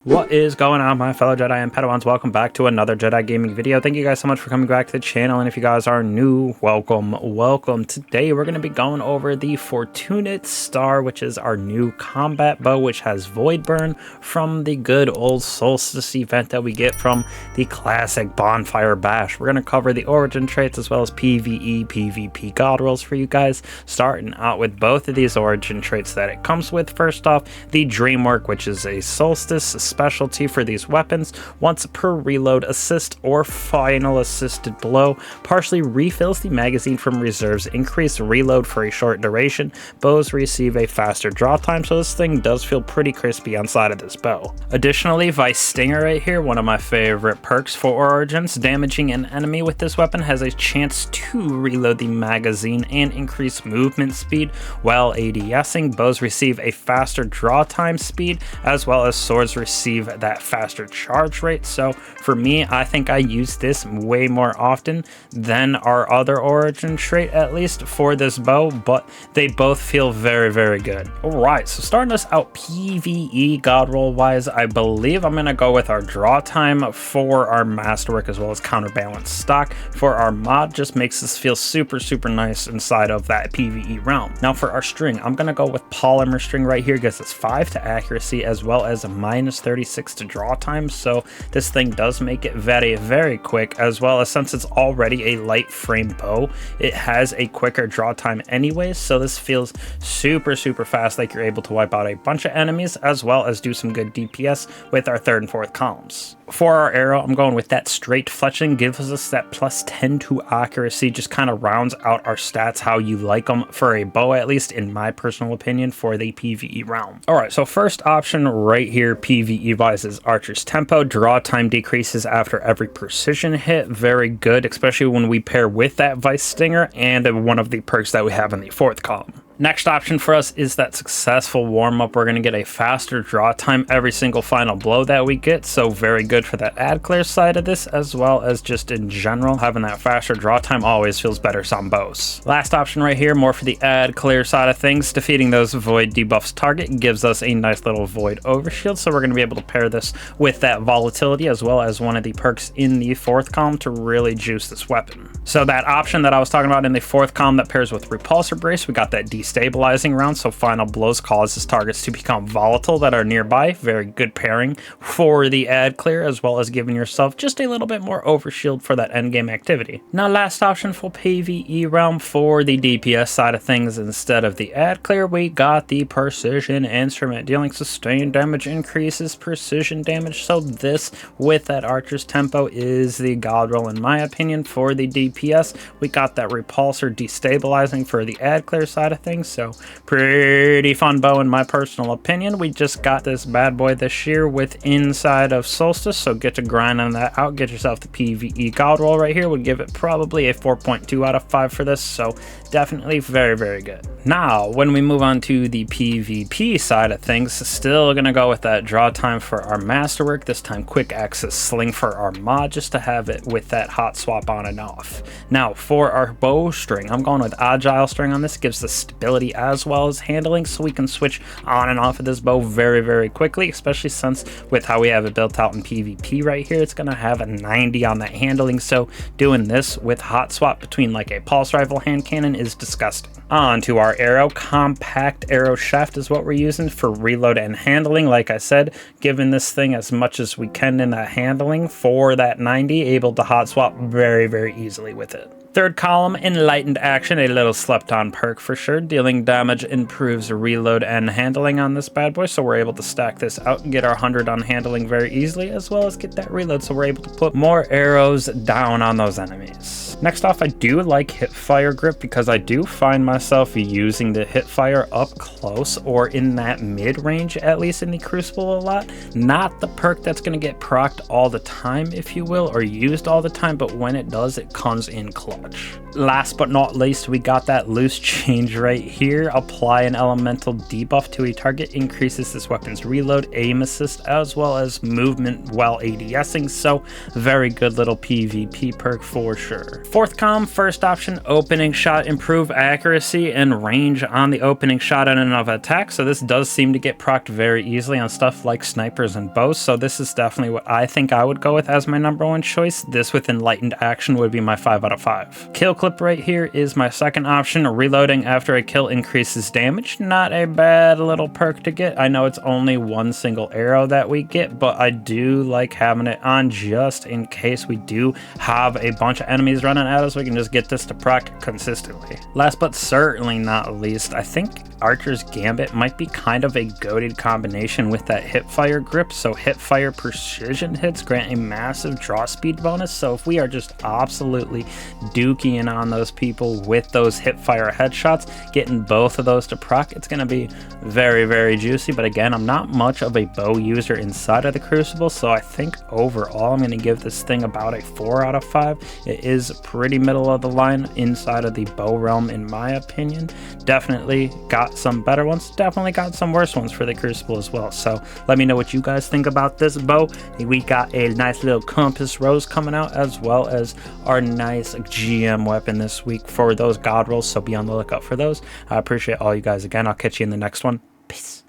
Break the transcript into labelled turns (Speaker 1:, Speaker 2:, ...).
Speaker 1: What is going on, my fellow Jedi and Padawans? Welcome back to another Jedi gaming video. Thank you guys so much for coming back to the channel, and if you guys are new, welcome. Today we're going to be going over the Fortunate Star, which is our new combat bow, which has Void Burn from the good old Solstice event that we get from the classic Bonfire Bash. We're going to cover the origin traits as well as PvE, PvP god rolls for you guys, starting out with both of these origin traits that it comes with. First off, the Dreamwork, which is a Solstice specialty for these weapons. Once per reload assist or final assisted blow, partially refills the magazine from reserves, increase reload for a short duration. Bows receive a faster draw time, so this thing does feel pretty crispy on side of this bow. Additionally, Veist Stinger right here, one of my favorite perks for origins. Damaging an enemy with this weapon has a chance to reload the magazine and increase movement speed while ADSing. Bows receive a faster draw time speed, as well as swords receive that faster charge rate. So for me, I think I use this way more often than our other origin trait, at least for this bow, but they both feel very good. Alright, so starting us out PvE god roll wise, I believe I'm gonna go with our draw time for our masterwork as well as counterbalance stock. For our mod, just makes this feel super nice inside of that PvE realm. Now for our string, I'm gonna go with polymer string right here, gives us 5 to accuracy as well as a minus 36 to draw time, so this thing does make it very quick, as well as since it's already a light frame bow, it has a quicker draw time anyways, so this feels super fast, like you're able to wipe out a bunch of enemies as well as do some good DPS with our third and fourth columns. For our arrow, I'm going with that straight fletching, gives us that plus 10 to accuracy, just kind of rounds out our stats how you like them for a bow, at least in my personal opinion, for the PvE realm. Alright, so first option right here, PvE wise, is Archer's Tempo. Draw time decreases after every precision hit. Very good, especially when we pair with that Veist Stinger and one of the perks that we have in the fourth column. Next option for us is that successful warm-up. We're going to get a faster draw time every single final blow that we get, so very good for that ad clear side of this, as well as just in general, having that faster draw time always feels better on bows. Last option right here, more for the ad clear side of things. Defeating those void debuffs target gives us a nice little void overshield, so we're going to be able to pair this with that volatility as well as one of the perks in the fourth column to really juice this weapon. So that option that I was talking about in the fourth column that pairs with Repulsor Brace, we got that destabilizing round, so final blows causes targets to become volatile that are nearby. Very good pairing for the ad clear, as well as giving yourself just a little bit more overshield for that endgame activity. Now last option for PvE realm, for the DPS side of things, instead of the ad clear, we got the precision instrument. Dealing sustained damage increases precision damage, so this with that Archer's Tempo is the god roll in my opinion. For the DPS, we got that repulsor destabilizing for the ad clear side of things, so pretty fun bow in my personal opinion. We just got this bad boy this year with inside of Solstice, so get to grind on that out, get yourself the PvE god roll right here. Would give it probably a 4.2 out of 5 for this, so definitely very good. Now when we move on to the PvP side of things, still gonna go with that draw time for our masterwork, this time quick access sling for our mod, just to have it with that hot swap on and off. Now for our bow string, I'm going with agile string on this. Gives the stability as well as handling, so we can switch on and off of this bow very quickly, especially since with how we have it built out in PvP right here, it's gonna have a 90 on that handling, so doing this with hot swap between like a pulse rifle hand cannon is disgusting. On to our arrow, compact arrow shaft is what we're using for reload and handling. Like I said, giving this thing as much as we can in that handling for that 90, able to hot swap very easily with it. Third column, Enlightened Action, a little slept on perk for sure. Dealing damage improves reload and handling on this bad boy, so we're able to stack this out and get our 100 on handling very easily, as well as get that reload, so we're able to put more arrows down on those enemies. Next off, I do like hipfire grip, because I do find myself using the hipfire up close or in that mid-range, at least in the Crucible a lot. Not the perk that's going to get procced all the time, if you will, or used all the time, but when it does, it comes in clutch. much. Last but not least, we got that loose change right here. Apply an elemental debuff to a target, increases this weapon's reload, aim assist, as well as movement while ADSing, so very good little PvP perk for sure. Fourth comm, first option, opening shot, improve accuracy and range on the opening shot and of attack, so this does seem to get procced very easily on stuff like snipers and bows, so this is definitely what I think I would go with as my #1 choice. This with enlightened action would be my 5 out of 5. Kill clip right here is my second option. Reloading after a kill increases damage. Not a bad little perk to get. I know it's only one single arrow that we get, but I do like having it on just in case we do have a bunch of enemies running at us. We can just get this to proc consistently. Last but certainly not least, I think Archer's Gambit might be kind of a goated combination with that hipfire grip. So hipfire precision hits grant a massive draw speed bonus. So if we are just absolutely dookie on those people with those hipfire headshots, getting both of those to proc, it's going to be very, very juicy. But again, I'm not much of a bow user inside of the Crucible, so I think overall I'm going to give this thing about a 4 out of 5. It is pretty middle of the line inside of the bow realm in my opinion. Definitely got some better ones, definitely got some worse ones for the Crucible as well. So let me know what you guys think about this bow. We got a nice little compass rose coming out, as well as our nice GM weapon this week for those god rolls, so be on the lookout for those. I appreciate all you guys again. I'll catch you in the next one. Peace.